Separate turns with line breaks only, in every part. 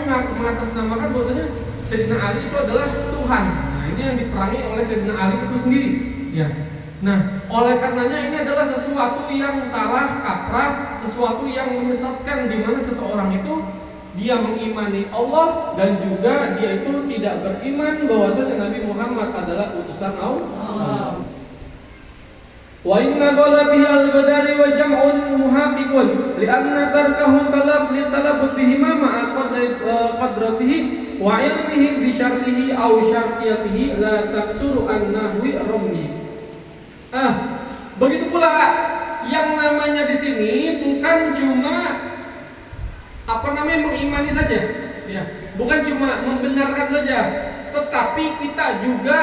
mengatasnamakan bahwasanya Sayyidina Ali itu adalah Tuhan. Nah, ini yang diperangi oleh Sayyidina Ali itu sendiri, ya. Nah, oleh karenanya ini adalah sesuatu yang salah kaprah, sesuatu yang menyesatkan, di mana seseorang itu dia mengimani Allah dan juga dia itu tidak beriman bahwasanya Nabi Muhammad adalah utusan Allah. Wa inna qala bihi al-ghadari wa jam'un muhaqiqun li'anna tarkahu talab li talab bihima ma'a qadratihi wa ilmihi bi syartihi aw syartiyatihi la taqsuru an nahwi ramyi. Begitu pula yang namanya di sini bukan cuma mengimani saja, ya, bukan cuma membenarkan saja, tetapi kita juga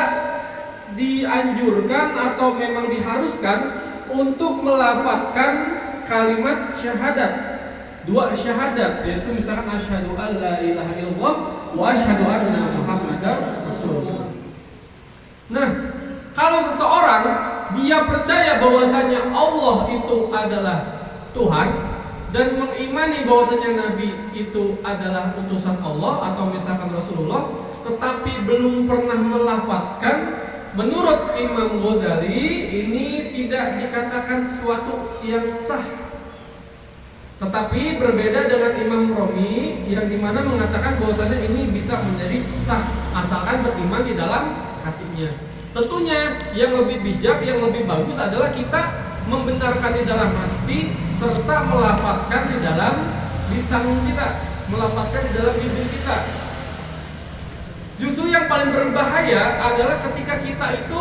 dianjurkan atau memang diharuskan untuk melafadzkan kalimat syahadat, dua syahadat, yaitu misalkan asyhadu an la ilaha illallah wa asyhadu anna muhammadar rasulullah. Nah, kalau seseorang dia percaya bahwasanya Allah itu adalah Tuhan dan mengimani bahwasanya Nabi itu adalah utusan Allah atau misalkan Rasulullah, tetapi belum pernah melafadzkan, menurut Imam Ghazali ini tidak dikatakan sesuatu yang sah. Tetapi berbeda dengan Imam Romi yang dimana mengatakan bahwasanya ini bisa menjadi sah asalkan beriman di dalam hatinya. Tentunya yang lebih bijak, yang lebih bagus adalah kita membenarkan di dalam hati serta melafadzkan di dalam lisan kita, melafadzkan di dalam bibir kita. Justru yang paling berbahaya adalah ketika kita itu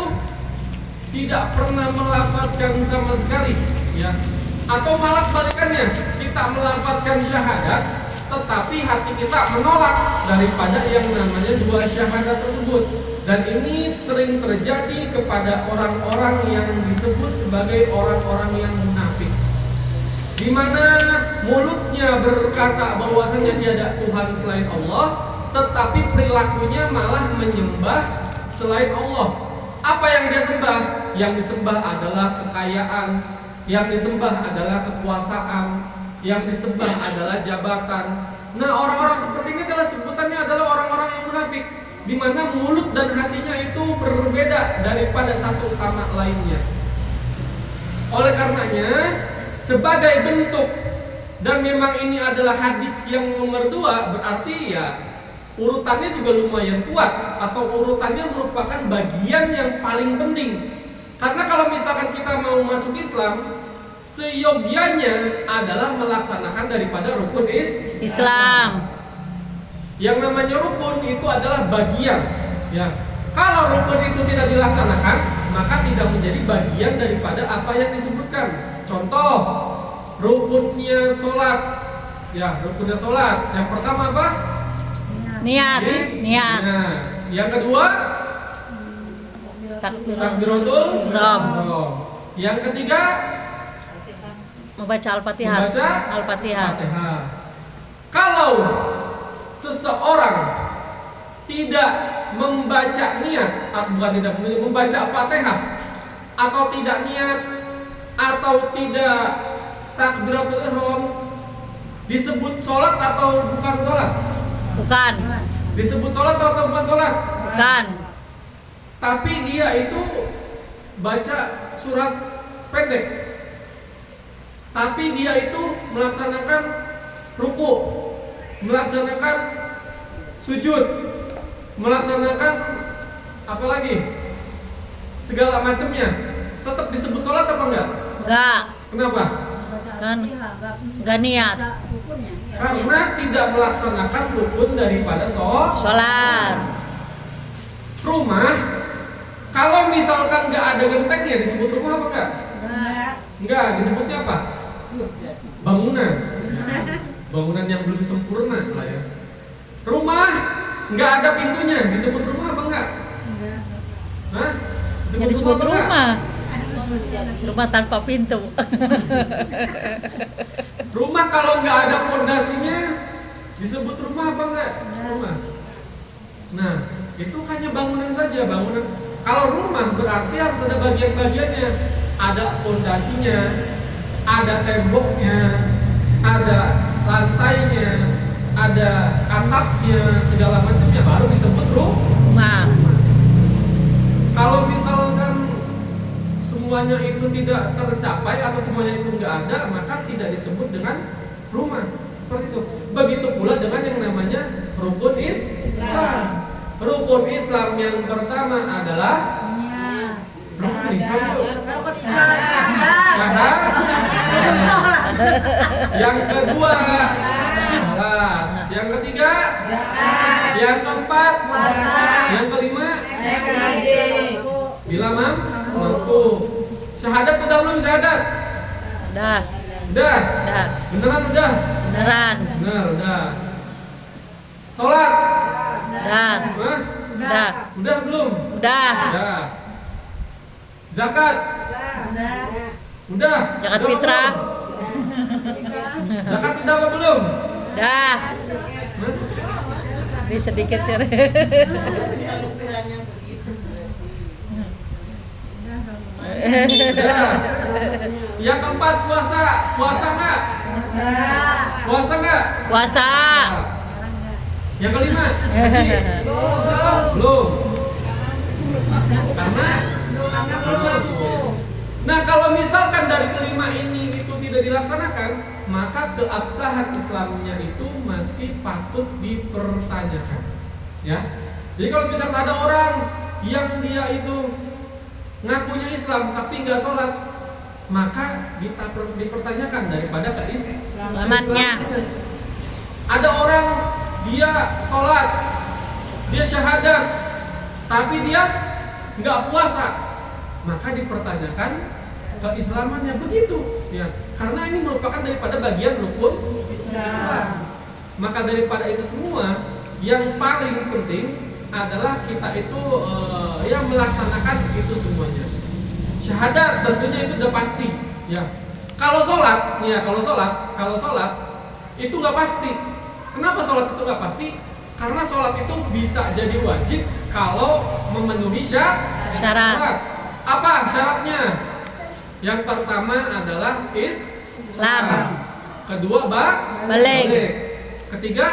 tidak pernah melafadzkan sama sekali, ya. Atau malah kebalikannya, kita melafadzkan syahadat tetapi hati kita menolak daripada yang namanya dua syahadat tersebut. Dan ini sering terjadi kepada orang-orang yang disebut sebagai orang-orang yang munafik, di mana mulutnya berkata bahwasanya tiada Tuhan selain Allah, tetapi perilakunya malah menyembah selain Allah. Apa yang dia sembah? Yang disembah adalah kekayaan, yang disembah adalah kekuasaan, yang disembah adalah jabatan. Nah, orang-orang seperti ini adalah sebutannya adalah orang-orang yang munafik, di mana mulut dan hatinya itu berbeda daripada satu sama lainnya. Oleh karenanya, sebagai bentuk, dan memang ini adalah hadis yang nomor 2, berarti ya urutannya juga lumayan kuat, atau urutannya merupakan bagian yang paling penting. Karena kalau misalkan kita mau masuk Islam, seyogianya adalah melaksanakan daripada rukun Islam. Yang namanya rukun itu adalah bagian, ya. Kalau rukun itu tidak dilaksanakan, maka tidak menjadi bagian daripada apa yang disebutkan. Contoh, rukunnya sholat, ya, rukunnya sholat. Yang pertama apa?
Niat.
Nah, yang kedua takbiratul ihram. Yang ketiga
membaca Al-Fatihah. Kalau seseorang tidak membaca niat, membaca Fatihah, atau tidak niat, atau tidak takbiratul ihram, disebut sholat atau bukan sholat? Bukan.
Disebut sholat atau bukan sholat?
Bukan.
Tapi dia itu baca surat pendek, tapi dia itu melaksanakan ruku, melaksanakan sujud, melaksanakan apa lagi, segala macamnya, tetap disebut sholat apa enggak?
Enggak.
Kenapa?
Kan enggak niat.
Karena tidak melaksanakan rukun daripada sholat. Rumah, kalau misalkan nggak ada gentengnya, disebut rumah apa enggak? Enggak, disebutnya apa? Bangunan. Bangunan yang belum sempurna lah ya. Rumah nggak ada pintunya, disebut rumah apa enggak? Hah?
Disebut rumah. Rumah tanpa pintu.
Rumah kalau nggak ada fondasinya disebut rumah apa enggak? Rumah. Nah, itu hanya bangunan saja, bangunan. Kalau rumah berarti harus ada bagian-bagiannya, ada fondasinya, ada temboknya, ada lantainya, ada atapnya segala macamnya baru disebut
rumah.
Kalau misalkan semuanya itu tidak tercapai atau semuanya itu nggak ada, maka tidak disebut dengan rumah. Seperti itu. Begitu pula dengan yang namanya rukun Islam. Rukun Islam yang pertama adalah rukun Islam itu syahadat. Yang kedua salat. Yang ketiga yang keempat puasa. Yang kelima bila mampu. Syahadat udah belum syahadat?
Udah.
Udah. Beneran udah?
Beneran.
Bener udah. Sholat?
Udah.
Hah?
Udah.
Udah belum?
Udah.
Udah. Zakat? Udah.
Zakat
Udah
fitrah.
belum? Zakat udah apa belum?
Udah.
Hah?
Ini sedikit sih.
Udah. Yang keempat puasa. Puasa nggak? Puasa nggak?
Puasa.
Yang kelima? Haji? Belum. Karena belum. Nah, kalau misalkan dari kelima ini itu tidak dilaksanakan, maka keabsahan Islamnya itu masih patut dipertanyakan. Ya. Jadi kalau misalkan ada orang yang dia itu ngakunya Islam tapi nggak sholat, maka dipertanyakan daripada
Selamatnya.
Ada orang dia sholat, dia syahadat, tapi dia nggak puasa, maka dipertanyakan keislamannya begitu, ya. Karena ini merupakan daripada bagian rukun Islam. Maka daripada itu semua, yang paling penting adalah kita itu yang melaksanakan itu semuanya. Syahadat tentunya itu udah pasti, ya. Kalau sholat, nih ya, kalau sholat itu nggak pasti. Kenapa sholat itu nggak pasti? Karena sholat itu bisa jadi wajib kalau memenuhi syarat. Apa syaratnya? Yang pertama adalah Islam. Kedua balik. Ketiga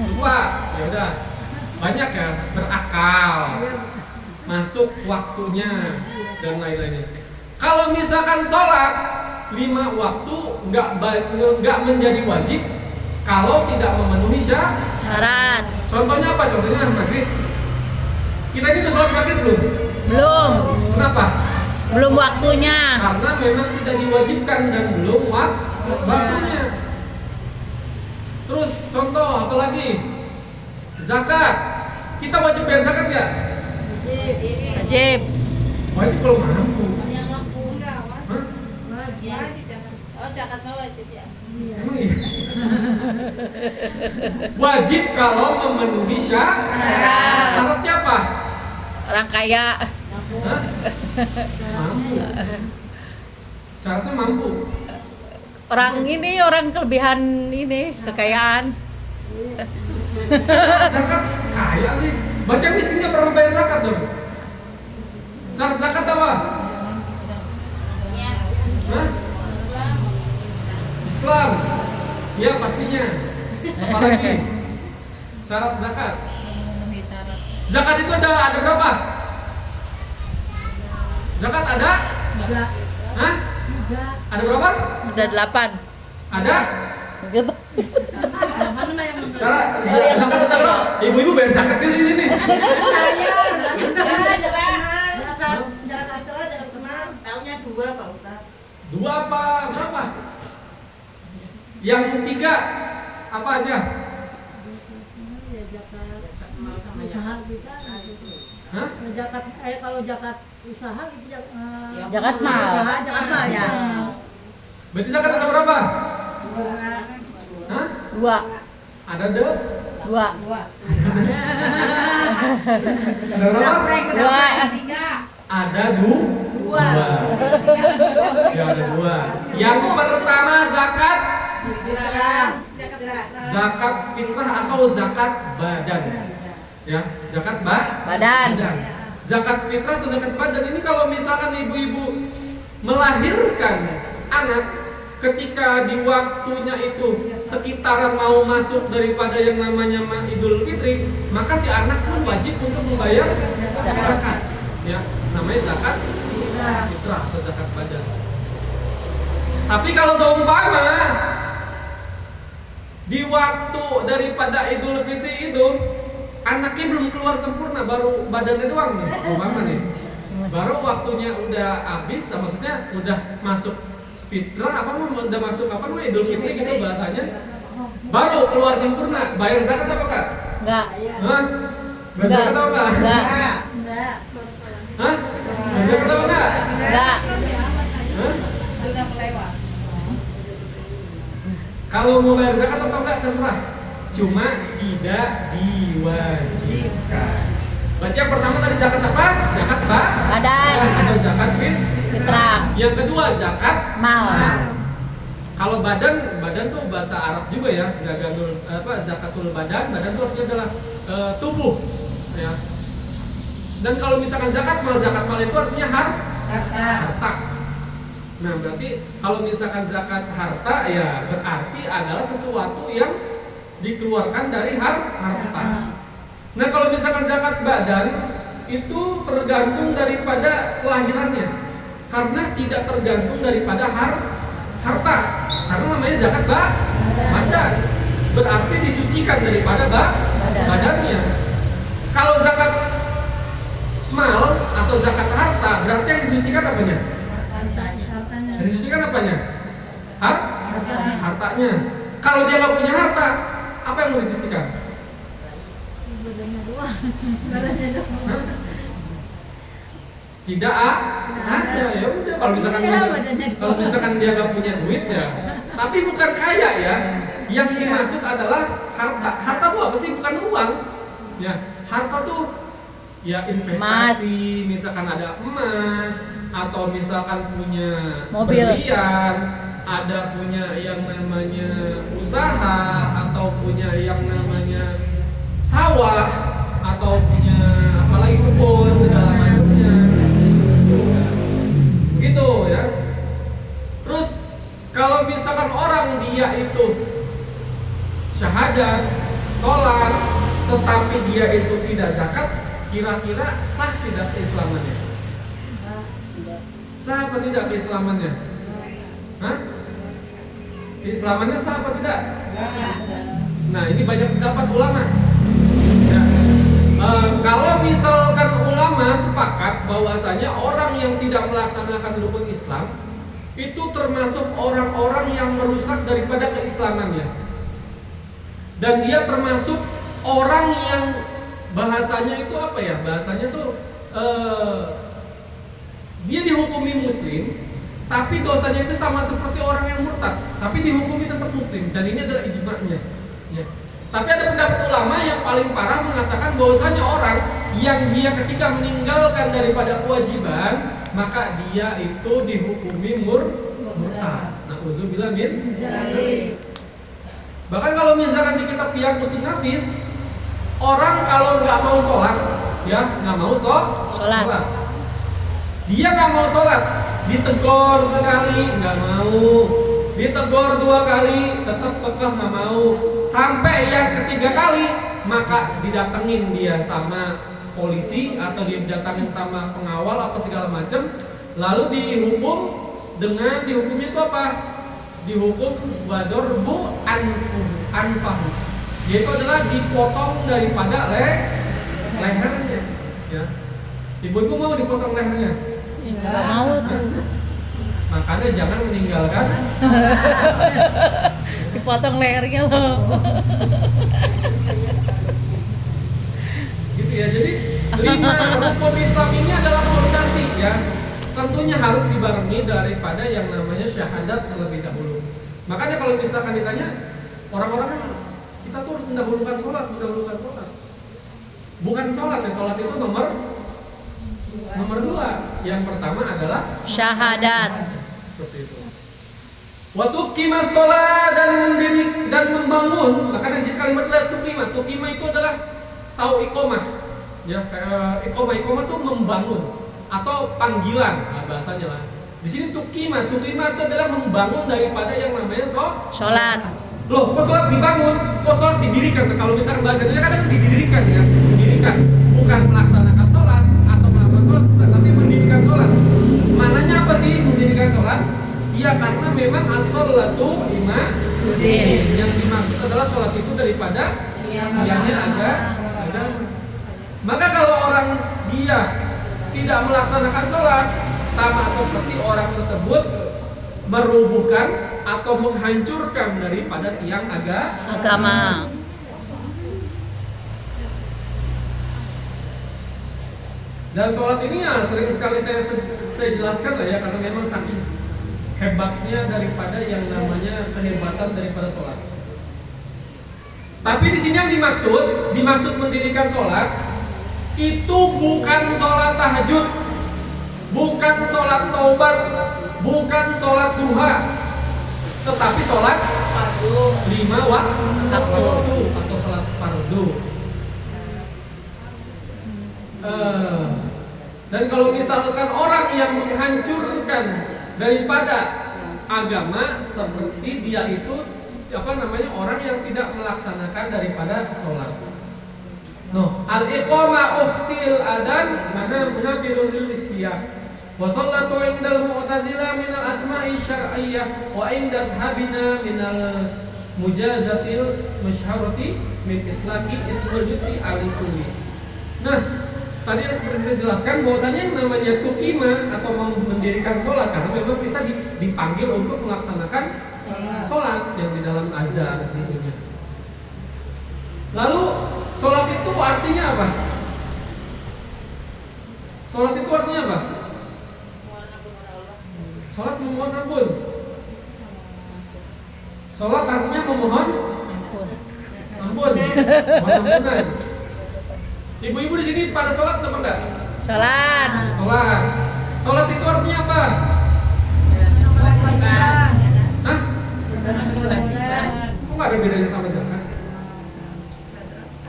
lupa. Ya udah. Banyak ya, berakal. Masuk waktunya dan lain-lainnya. Kalau misalkan sholat 5 waktu nggak menjadi wajib kalau tidak memenuhi syarat. Contohnya apa? Contohnya maghrib. Kita ini udah sholat maghrib belum?
Belum.
Kenapa?
Belum waktunya.
Karena memang tidak diwajibkan dan belum waktunya. Terus contoh apa lagi? Zakat. Kita wajib bayar zakat ya?
Wajib.
Wajib kalau mampu.
Zakat mah wajib ya.
Emang iya? Wajib kalau memenuhi syarat. Syaratnya apa?
Orang kaya.
Hah? Mampu. Syaratnya mampu.
Orang kelebihan ini kekayaan.
Zakat kaya sih. Banyak miskin nggak pernah bayar zakat dong. Syarat zakat apa? Hah? Islam. Ya pastinya. Apalagi syarat zakat. Zakat itu ada berapa? Zakat ada? Hah? Ada berapa?
Udah 8.
Ada?
Gitu.
Syarat zakat ada berapa? Ibu-ibu bayar zakat di sini.
Tahunnya 2 Pak Ustaz.
2 apa? Berapa? Yang 3 apa aja?
Usaha kita.
Hah?
Zakat kalau zakat usaha itu
Zakat mal.
usaha zakat mal ya.
Berarti zakat ada berapa? Hah?
2.
Ada
2.
Ada berapa?
2.
Ada 2. Ya ada 2. Yang pertama zakat fitrah atau zakat badan. Ya, zakat badan.
Badan.
Zakat fitrah atau zakat badan ini kalau misalkan ibu-ibu melahirkan anak ketika di waktunya itu sekitaran mau masuk daripada yang namanya Idul Fitri, maka si anak pun wajib untuk membayar zakat. Ya, namanya zakat fitrah atau zakat badan. Tapi kalau seumpama di waktu daripada Idul Fitri itu anaknya belum keluar sempurna, baru badannya doang nih, umpama nih. Baru waktunya udah habis, maksudnya udah masuk fitrah udah masuk Idul Fitri gitu bahasanya. Baru keluar sempurna, bayar zakat apa Kak?
Enggak.
Hah? Bayar zakat apa Kak?
Enggak.
Enggak.
Hah? Bayar zakat apa Kak?
Enggak.
Hah?
Sudah melewat.
Kalau mau bayar zakat atau enggak terserah. Cuma tidak diwajibkan. Berarti yang pertama tadi zakat apa? Zakat
Badan.
atau zakat
Fitrah.
Yang kedua zakat
Mal.
Kalau badan tuh bahasa Arab juga ya, zakatul badan itu artinya adalah tubuh, ya. Dan kalau misalkan zakat mal itu artinya harta. Nah, berarti kalau misalkan zakat harta ya berarti adalah sesuatu yang dikeluarkan dari harta. Nah, kalau misalkan zakat badan itu tergantung daripada kelahirannya, karena tidak tergantung daripada harta, karena namanya zakat badan, berarti disucikan daripada badannya. Kalau zakat mal atau zakat harta, berarti yang disucikan apanya?
Hartanya.
Yang disucikan apanya? Hartanya. Kalau dia nggak punya harta, apa yang mau disucikan?
Badannya doang. Badannya doang.
Tidak ada, ya udah. Kalau misalkan dia nggak punya duit ya, tapi bukan kaya ya. Yang dimaksud adalah harta. Harta tuh apa sih? Bukan uang. Ya, harta tuh ya investasi. Misalkan ada emas, atau misalkan punya
Mobil.
berlian, ada punya yang namanya usaha, atau punya yang namanya sawah, atau punya apalagi kebun segala macamnya. Begitu ya. Terus kalau misalkan orang dia itu syahadat, sholat, tetapi dia itu tidak zakat, kira-kira sah tidak keislamannya? Sah apa tidak keislamannya? Hah? Keislamannya sah apa tidak? Nah, ini banyak pendapat ulama. Ya. Kalau misalkan ulama sepakat bahwasanya orang yang tidak melaksanakan rukun Islam itu termasuk orang-orang yang merusak daripada keislamannya, dan dia termasuk orang yang bahasanya itu apa ya? Bahasanya tuh dia dihukumi muslim, tapi dosanya itu sama seperti orang yang murtad, tapi dihukumi tetap muslim, dan ini adalah ijma'nya. Ya. Tapi ada pendapat ulama yang paling parah mengatakan bahwasanya orang yang dia ketika meninggalkan daripada kewajiban, maka dia itu dihukumi murtad. Na'udzubillah min dzalik. Bahkan kalau misalkan di kitab Qiyamutin Nafis, orang kalau nggak mau sholat, ya nggak mau sholat, dia nggak mau sholat, ditegur sekali nggak mau, ditegur 2 kali tetap kekeh nggak mau, sampai yang ketiga kali maka didatengin dia sama polisi atau didatengin sama pengawal atau segala macam, lalu dihukumnya itu apa? Dihukum wadorbu anfahu, yaitu adalah dipotong daripada lehernya. Ya. Ibu-ibu mau dipotong lehernya?
Enggak mau tuh.
Makanya jangan meninggalkan.
Dipotong lehernya loh.
Gitu ya. Jadi 5 rukun Islam ini adalah fondasi ya. Tentunya harus dibarengi daripada yang namanya syahadat terlebih dahulu. Makanya kalau misalkan ditanya orang-orang kan kita tuh harus mendahulukan sholat. Bukan sholat, dan sholat itu nomor 2. Yang pertama adalah
Syahadat.
seperti itu. Waktu kimas sholat dan mendiri dan membangun. Makanya di kalimat tukima itu adalah tahu iqomah. Ya, iqomah itu membangun atau panggilan, nah bahasanya lah. Di sini tukima itu adalah membangun daripada yang namanya
Sholat.
Loh, kok sholat dibangun? Kok sholat didirikan? Kalau misalkan bahasa Indonesia kadang didirikan ya, didirikan. Bukan melaksanakan sholat atau melakukan sholat, bukan, tapi mendirikan sholat. Mananya apa sih mendirikan sholat? Ya karena memang as-sholatu yang dimaksud adalah sholat itu daripada yang ada. Maka kalau orang dia tidak melaksanakan sholat, sama seperti orang tersebut merubuhkan atau menghancurkan daripada tiang
Agama.
Dan sholat ini ya sering sekali saya jelaskan lah ya, karena memang saking hebatnya daripada yang namanya kehebatan daripada sholat. Tapi di sini yang dimaksud mendirikan sholat itu bukan sholat tahajud, bukan sholat taubat, bukan sholat duha, tetapi sholat 5 waktu atau sholat fardu. Dan kalau misalkan orang yang menghancurkan daripada agama, seperti dia itu orang yang tidak melaksanakan daripada sholat. Al-iqamah uhtil adan mana munafirun lil siyaq. Wa sallatu indal mu'tazilah minal asma'i syar'iyyah wa inda ashabina minal mujazatil masyharati min itlaqi ismul juz'i al-kulli. Nah, tadi yang seperti saya jelaskan bahwasanya yang namanya tukima atau mendirikan sholat, karena memang kita dipanggil untuk melaksanakan sholat yang di dalam azan tentunya. Lalu sholat itu artinya apa? Sholat itu artinya apa? Sholat memohon ampun. Sholat artinya memohon ampun, ampunan. Ibu-ibu di sini pada sholat apa enggak?
Sholat.
Sholat. Sholat itu artinya apa? Hah? Kok nggak ada bedanya sama zakat?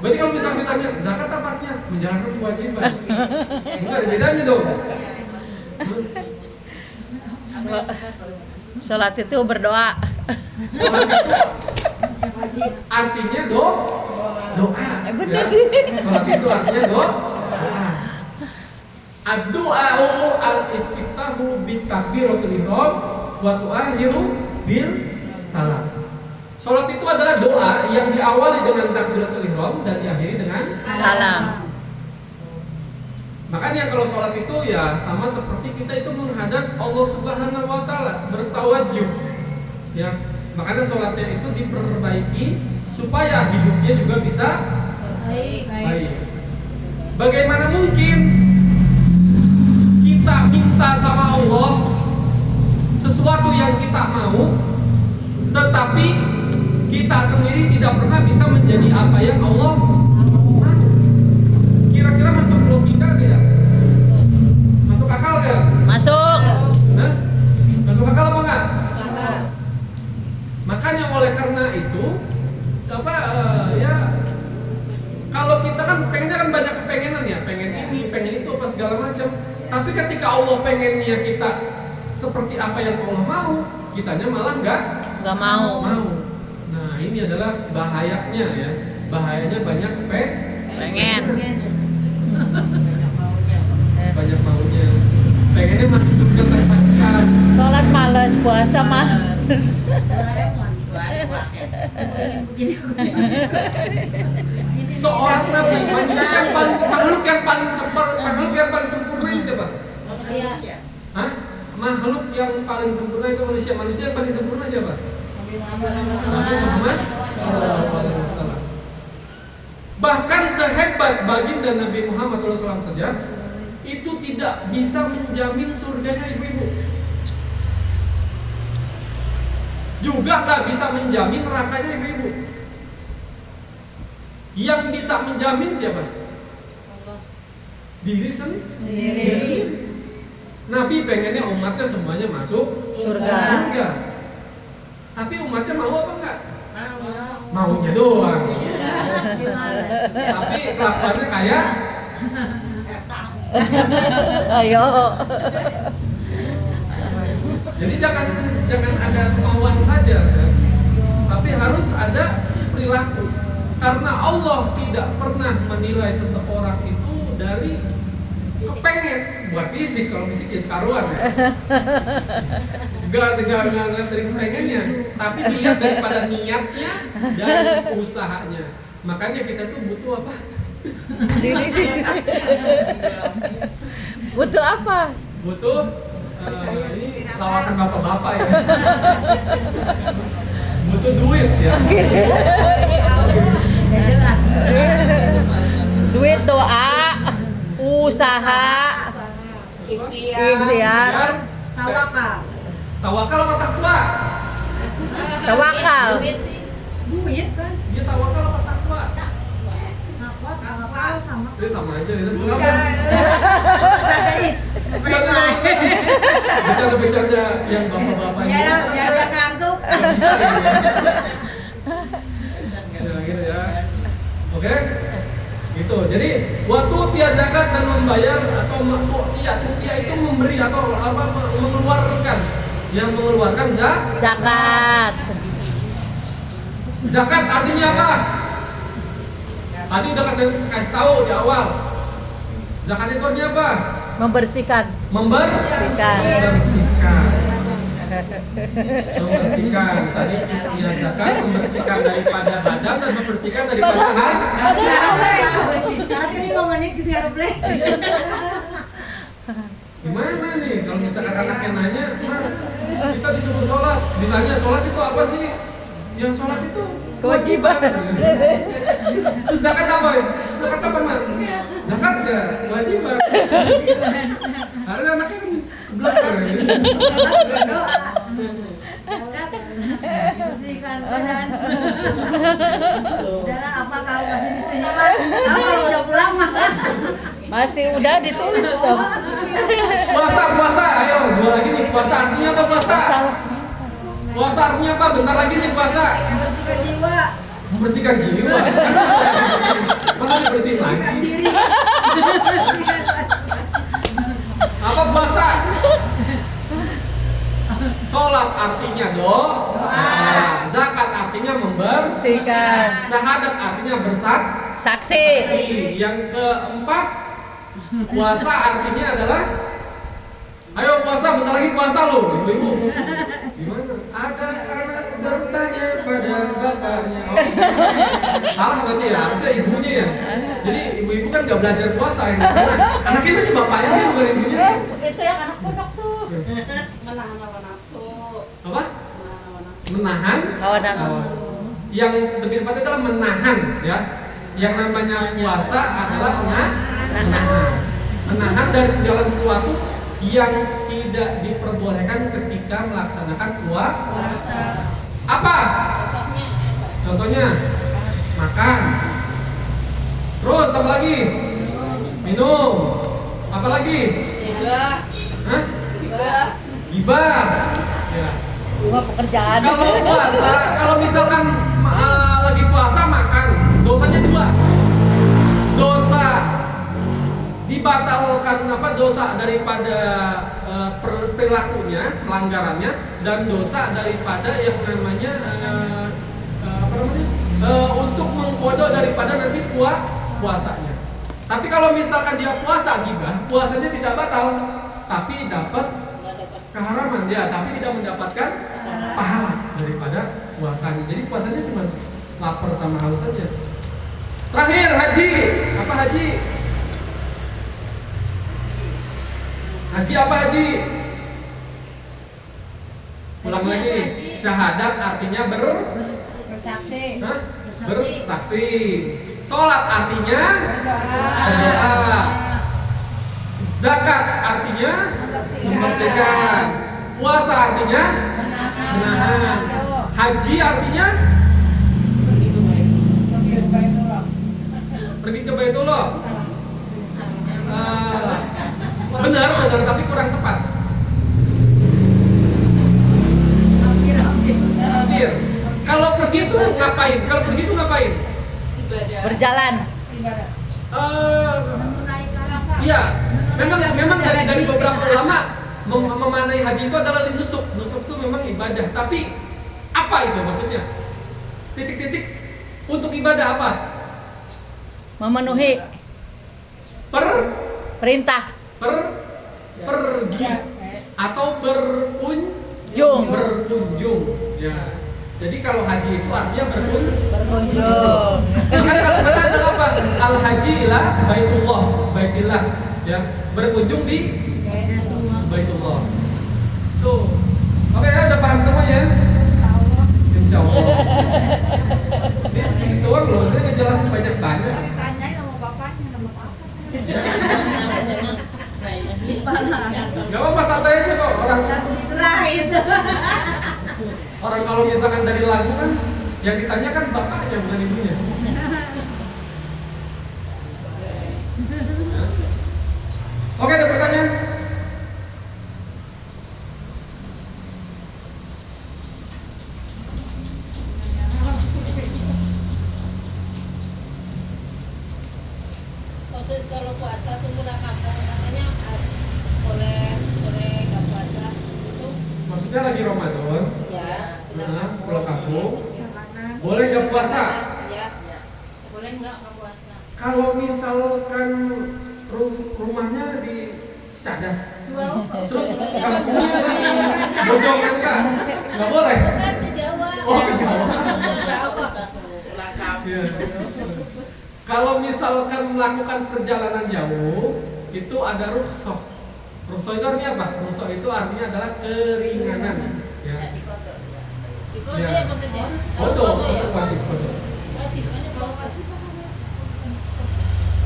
Berarti kalau misalnya ditanya zakat apa artinya? Menjalankan kewajiban. Nggak ada bedanya dong.
Sholat itu berdoa.
Sholat itu artinya doa.
Bener
Ya.
sih.
Sholat itu artinya doa. Ad-du'a'u al-istiftahu bitakbiratul ihram wa tu'akhiru bil salam. Sholat itu adalah doa yang diawali dengan takbiratul ihram dan diakhiri dengan
Salam.
Makanya kalau sholat itu ya sama seperti kita itu menghadap Allah Subhanahu wa taala, bertawajuh. Ya, makanya sholatnya itu diperbaiki supaya hidupnya juga bisa baik. Bagaimana mungkin kita minta sama Allah sesuatu yang kita mau, tetapi kita sendiri tidak pernah bisa menjadi apa yang Allah mau? Kira-kira masuk logika tidak? Masuk akal tidak?
Masuk.
Nah, masuk akal apa enggak? Makanya oleh karena itu ya kalau kita kan pengennya kan banyak kepengenan ya, pengen ini, pengen itu, apa segala macam. Tapi ketika Allah pengennya kita seperti apa yang Allah mau, kitanya malah
Nggak mau.
Nah ini adalah bahayanya ya, bahayanya banyak
Pengen.
banyak maunya, pengennya masuk surga terpaksa.
Sholat males, puasa males.
Seorang nabi, manusia yang paling makhluk yang paling sempurna ini siapa? Hah? Makhluk yang paling sempurna itu manusia yang paling sempurna siapa? Nabi Muhammad SAW. Bahkan sehebat baginda Nabi Muhammad SAW saja, itu tidak bisa menjamin surganya ibu-ibu. Juga tak bisa menjamin nerakanya ibu-ibu. Yang bisa menjamin siapa? Diri sendiri. Nabi pengennya umatnya semuanya masuk
Surga.
Tapi umatnya mau apa enggak? Maunya doang. Tapi kelakuannya kayak
Ayo.
Jadi jangan ada kemauan saja, ya. Tapi harus ada perilaku. Karena Allah tidak pernah menilai seseorang itu dari kepengen. Buat fisik, kalau fisik ya sekaruan ya. Gak dari kepengennya, tapi dilihat daripada niatnya dan usahanya. Makanya kita tuh butuh apa?
Butuh apa?
Butuh ini lawakan bapak-bapak ya. Butuh duit ya.
Ya jelas.
Duit, doa, usaha, ikhtiar,
Tawakal.
Tawakal apa takwa?
tawakal.
Duit kan.
Dia tawakal apa takwa?
Tawakal sama.
Itu sama aja, itu
Iya.
setengah. Bercanda-bercanda yang bapak-bapak ini.
Ya udah kantuk.
Nggak bisa gitu ya. Ya, gitu ya. Oke? Gitu. Jadi waktu dia zakat dan membayar atau tu'tiya itu memberi atau apa mengeluarkan. Yang mengeluarkan
Zakat.
zakat artinya apa? Tadi udah kasih tahu di awal. Zakat itu artinya apa?
Membersihkan.
Membersihkan. Tadi ya zakat membersihkan daripada badan dan membersihkan daripada harta.
Karena ini mau menit di siaran play.
Gimana nih kalau misalkan anaknya nanya, "Ma, kita disuruh sholat." Ditanya sholat itu apa sih? Yang sholat itu
Kewajiban.
Terus zakat apa? Zakat apa, Mas? Zakat ya kewajiban. Karena anaknya kan belakang ya.
Doa. Bersihkan badan. Udah apa kalau masih di sini Pak? Kalau udah pulang mah.
Masih udah ditulis tuh.
Puasa, ayo dua lagi nih. Puasa artinya apa puasa? Puasa artinya apa? Bentar lagi nih puasa.
Bersihkan jiwa.
Membersihkan jiwa. Masa dibersihin lagi?
Diri.
Apa puasa? Sholat artinya doa. Zakat artinya
Bersihkan.
syahadat artinya
Saksi.
Yang keempat, puasa artinya adalah ayo puasa, bentar lagi puasa loh, ibu-ibu. Gimana? Ada anak bertanya pada bapaknya. Oh, salah berarti ya, harusnya ibunya ya. Jadi ibu-ibu kan nggak belajar puasa ya. Anak itu tuh bapaknya sih, bukan ibunya.
Itu yang anak pondok tuh. Menahan hawa nafsu.
Apa?
Menahan hawa nafsu.
Menahan.
Hawa nafsu.
Yang lebih tepatnya adalah menahan ya. Yang namanya puasa adalah menahan dari segala sesuatu yang tidak diperbolehkan ketika melaksanakan puasa. Apa? Contohnya makan. Terus apa lagi? Minum. Apa lagi?
Gibah.
Hah?
Gibah.
Gibah. Ya.
Cuma pekerjaan.
Kalau puasa, kalau misalkan lagi puasa makan, dosanya dua. Dosa dibatalkan dosa daripada perilakunya, pelanggarannya, dan dosa daripada yang namanya untuk mengkodok daripada nanti puasanya. Tapi kalau misalkan dia puasa gibah, puasanya tidak batal, tapi dapat keharaman dia, tapi tidak mendapatkan pahala daripada puasanya. Jadi puasanya cuma lapar sama haus saja. Terakhir haji, apa haji? Haji apa haji? Ulang
Haji
lagi.
apa haji?
Syahadat artinya
Bersaksi.
bersaksi. Sholat artinya berdoa. Zakat artinya membersihkan. Puasa artinya menahan. Haji artinya pergi ke Baitullah. Benar, tapi kurang tepat. Hampir. Kalau pergi itu ngapain?
Ibadah.
Berjalan.
Iya, memang dari beberapa ulama memanai haji itu adalah nusuk. Nusuk itu memang ibadah. Tapi apa itu maksudnya? Titik-titik untuk ibadah apa?
Memenuhi perintah.
Pergi atau
Jung.
berkunjung. Ya. Jadi kalau haji itu artinya
Berkunjung.
Makanya kata adalah apa? Al haji ila baitillah. Ya, berkunjung di Baitullah. Tuh. Oke, udah paham semua ya? Insya Allah. Ini sedikit doang loh, saya ngejelasin banyak-banyak.
Ditanyain sama bapaknya, nama apa?
Gak apa-apa, santai aja kok.
Terakhir.
Orang kalau misalkan dari lagu kan, yang ditanya kan bapaknya bukan ibunya. Oke, ada pertanyaan?
Maksud kalau puasa tuh pulang kampung katanya boleh nggak puasa itu
Maksudnya lagi Ramadan,
ya
pulang kampung, boleh nggak puasa?
ya boleh nggak puasa.
Kalau misalkan rumahnya di Cicadas, terus kampungnya di Bojongan kan, nggak boleh.
Kan ke Jawa.
Oh, ke Jawa.
Jawa.
Iya. Kalau misalkan melakukan perjalanan jauh, itu ada rukhsah. Rukhsah itu artinya apa? Rukhsah itu artinya adalah keringanan. Ya.
Itu
Ya.
aja maksudnya.
Foto wajib foto.
Wajib kan kalau wajib.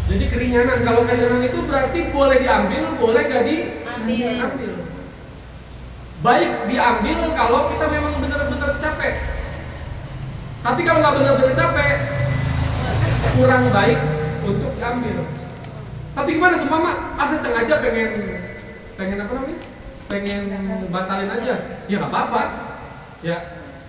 Jadi keringanan. Kalau keringanan itu berarti boleh diambil, boleh nggak diambil. Baik diambil kalau kita memang benar-benar capek. Tapi kalau nggak benar-benar capek, kurang baik untuk diambil. Tapi gimana semua asal sengaja pengen apa namanya? Pengen batalin aja. Ya nggak apa-apa. Ya.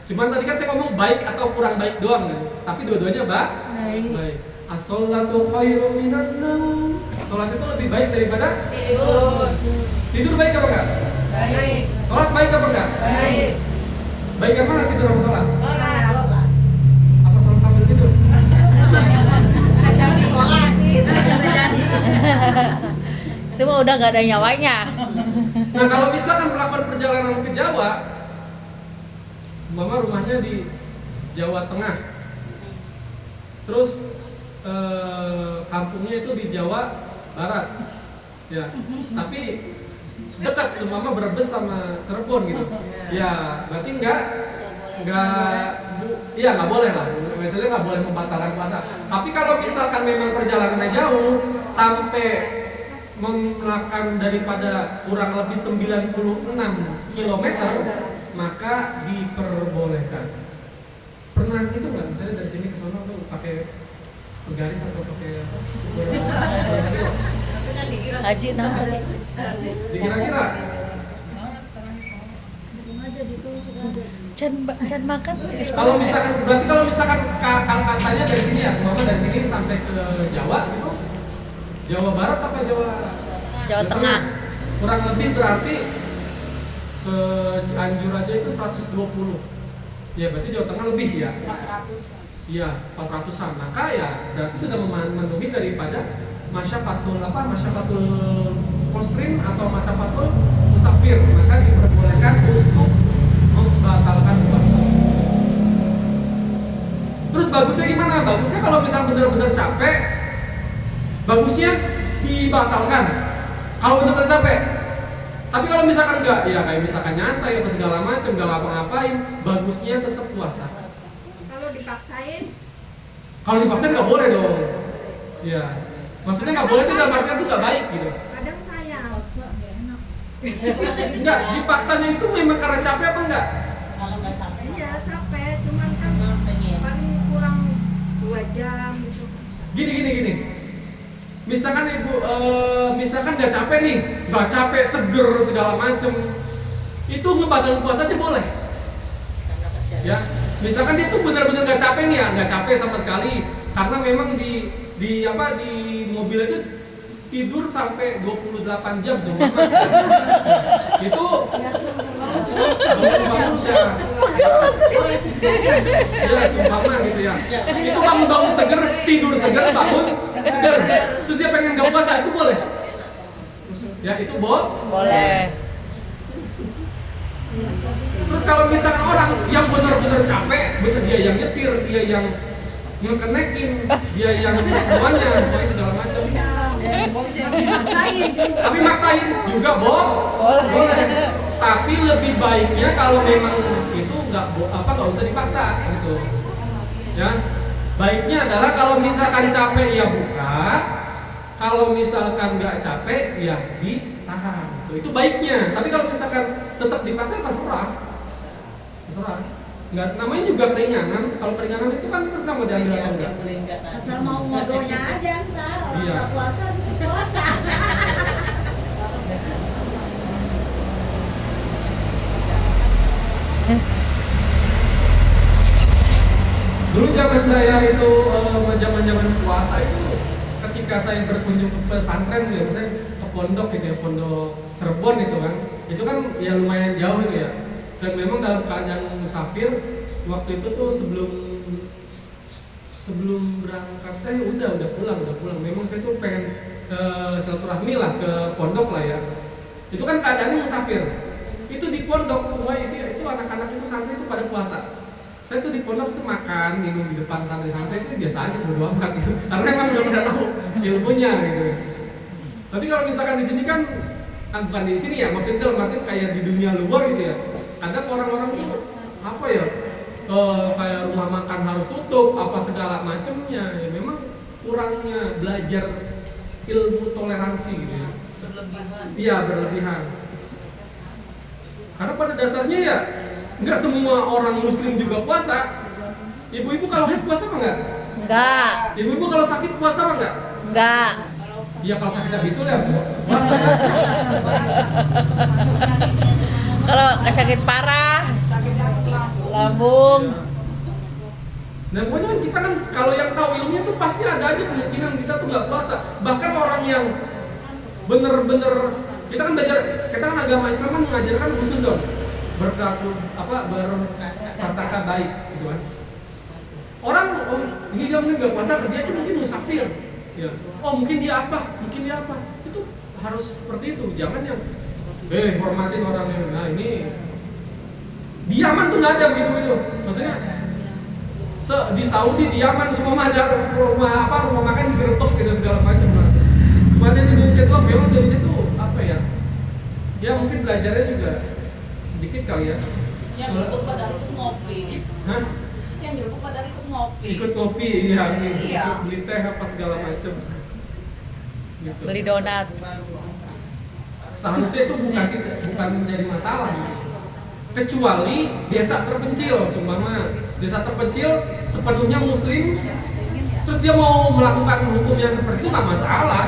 Cuman tadi kan saya ngomong baik atau kurang baik doang kan. Tapi dua-duanya baik. As-sholatu khairum minan naum. Salat itu lebih baik daripada
Tidur.
tidur. Baik apa enggak?
Baik.
Salat baik apa enggak?
Baik.
Baik yang mana tidur sama salat?
Sholat.
Apa salat sambil tidur?
Saya jadi sholat. Saya jadi.
Itu mah udah nggak ada nyawanya.
Nah, kalau misalkan melakukan perjalanan ke Jawa, seumpama rumahnya di Jawa Tengah, terus kampungnya itu di Jawa Barat, ya, tapi dekat, seumpama Brebes sama Cirebon gitu, ya, berarti nggak boleh lah, misalnya nggak boleh membatalkan puasa. Tapi kalau misalkan memang perjalanannya jauh sampai melakukan daripada kurang lebih 96 km, maka diperbolehkan. Pernah gitu nggak? Misalnya dari sini ke sana tuh pakai bergaris atau pakai
Haji nah.
dikira-kira?
Can makan.
Kalau misalkan katanya dari sini ya, semua dari sini sampai ke Jawa gitu, Jawa Barat apa
Jawa Tengah.
Kurang lebih berarti ke Cianjur aja itu 120. Ya berarti Jawa Tengah lebih ya.
400.
Iya, 400-an. Maka ya berarti sudah memenuhi daripada masyafatul muslim atau masyafatul musafir. Maka diperbolehkan untuk membatalkan puasa. Terus bagusnya gimana? Bagusnya kalau misalnya benar-benar capek, bagusnya dibatalkan. Kalau benar-benar capek. Tapi kalau misalkan enggak, ya kayak misalkan nyantai atau segala macam, enggak ngapa-ngapain, bagusnya tetap puasa. Kalau dipaksain nggak boleh dong. Iya. Maksudnya nggak boleh itu dalam artian itu nggak baik gitu.
Kadang sayang.
Enggak, dipaksanya itu memang karena capek apa enggak?
Kalau nggak sampai.
Iya capek, cuman kan paling kurang 2 jam gitu.
Gini. Misalkan ibu, misalkan nggak capek nih, nggak capek, seger segala macem, itu ngebatalin puasa aja boleh. Ya, misalkan dia tuh benar-benar nggak capek nih ya, nggak capek sama sekali, karena memang di mobil itu tidur sampai 28 jam seumpama. Itu ya seumpama gitu ya. Itu bangun seger, tidur seger, bangun seger. Terus dia pengen gak puasa, itu boleh? Ya itu
Boleh.
Terus kalau misalkan orang yang benar-benar capek, bener dia yang nyetir, dia yang ngekenekin, dia yang semuanya, itu segala macam. Tapi maksain juga boleh. Tapi lebih baiknya kalau memang itu nggak usah dipaksa gitu. Ya, baiknya adalah kalau misalkan capek ya buka, kalau misalkan nggak capek ya ditahan. Itu baiknya. Tapi kalau misalkan tetap dipaksa terserah. Nggak, namanya juga keringanan. Kalau keringanan itu kan terus mau diambil atau enggak?
Asal mau ngodonya aja ntar orang
Iya.
nggak puasa puasa.
Dulu zaman saya itu zaman puasa itu ketika saya berkunjung ke pesantren ya, misalnya ke pondok gitu ya, pondok Cirebon itu kan ya lumayan jauh itu ya. Dan memang dalam keadaan musafir waktu itu tuh sebelum berangkat udah pulang. Memang saya tuh pengen silaturahmi lah ke pondok lah ya. Itu kan keadaannya musafir. Itu di pondok semua isi itu anak-anak itu santri itu pada puasa. Saya tuh di pondok tuh makan, minum di depan santai-santai itu biasa aja bodo amat gitu. Karena emang udah tahu ilmunya gitu. Tapi kalau misalkan di sini kan bukan di sini ya, maksudnya dalam arti kayak di dunia luar gitu ya. Ada orang-orang tuh apa ya? Kayak rumah makan harus tutup, apa segala macemnya. Ya memang kurangnya belajar ilmu toleransi gitu ya. Iya, berlebihan. Karena pada dasarnya ya nggak semua orang muslim juga puasa. Ibu-ibu kalau haid puasa apa enggak?
Enggak.
Ibu-ibu kalau sakit puasa apa enggak?
Enggak.
Iya, kalau sakit bisul ya puasa.
Kalau sakit parah, lambung.
Nah pokoknya kan kita kan kalau yang tahu ilmunya tuh pasti ada aja kemungkinan kita tuh nggak puasa. Bahkan orang yang bener-bener kita kan belajar, kita kan agama Islam kan mengajarkan husnuzon, berprasangka baik gitu kan. Orang ini dia mungkin nggak puasa, dia itu mungkin musafir. Ya. Mungkin dia apa? Itu harus seperti itu. Jangan yang hormatin orang yang ini di Yaman tuh nggak ada gitu. Maksudnya di Saudi di Yaman semua ada rumah makan digerebek gitu segala macam lah. Cuma di Indonesia tuh memang Indonesia tuh apa ya? Ya mungkin belajarnya juga sedikit kali ya.
Yang ikut pada itu ngopi.
Hah?
Yang ikut pada itu ngopi.
Ikut kopi, iya.
Iya.
Ikut beli teh apa segala macam. Gitu.
Beli donat.
Seharusnya itu bukan menjadi masalah gitu. Kecuali desa terpencil, seumpama desa terpencil sepenuhnya muslim, terus dia mau melakukan hukum yang seperti itu nggak masalah.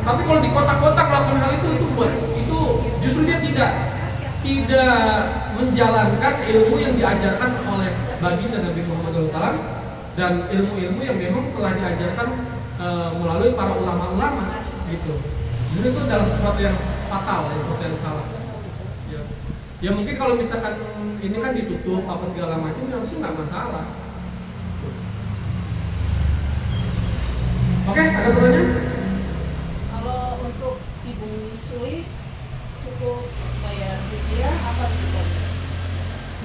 Tapi kalau di kota-kota melakukan hal itu justru dia tidak menjalankan ilmu yang diajarkan oleh baginda Nabi Muhammad SAW dan ilmu-ilmu yang memang telah diajarkan melalui para ulama-ulama gitu. Jadi itu adalah sesuatu yang fatal, sesuatu yang salah. Ya mungkin kalau misalkan ini kan ditutup apa segala macam ya harusnya nggak masalah. Oke, ada pertanyaan?
Kalau untuk ibu menyusui cukup bayar fidyah apa cukup?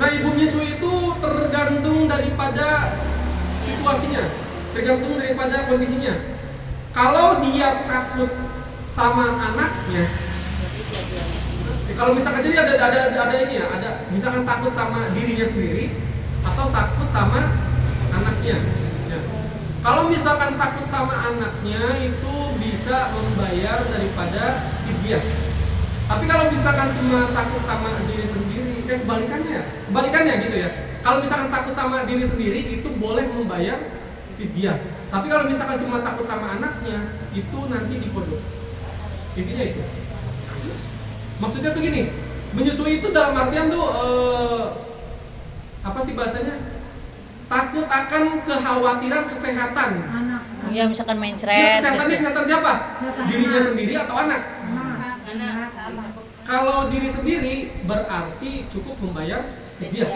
Nah, ibu menyusui itu tergantung daripada situasinya, tergantung daripada kondisinya. Kalau dia takut sama anaknya, kalau misalkan jadi ada ini ya, ada misalkan takut sama dirinya sendiri atau takut sama anaknya. Ya. Kalau misalkan takut sama anaknya itu bisa membayar daripada fidyah. Tapi kalau misalkan cuma takut sama diri sendiri, kebalikannya gitu ya. Kalau misalkan takut sama diri sendiri itu boleh membayar fidyah. Tapi kalau misalkan cuma takut sama anaknya itu nanti dikodok. Intinya itu. Maksudnya tuh gini, menyusui itu dalam artian tuh apa sih bahasanya? Takut akan kekhawatiran kesehatan
Ya misalkan main
Dia
thread
kesehatannya
gitu.
kesehatan siapa? Dirinya sendiri atau anak?
anak sama
Kalau diri sendiri berarti cukup membayar fidyah.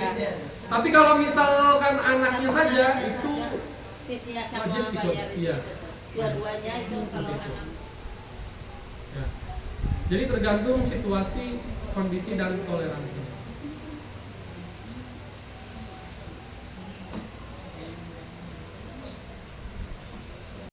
Tapi kalau misalkan anaknya saja itu
fidyah sama
wajib ikut.
bayar
Iya.
dua-duanya itu kalau
Begitu.
anak
Ya. Jadi tergantung situasi, kondisi dan toleransi.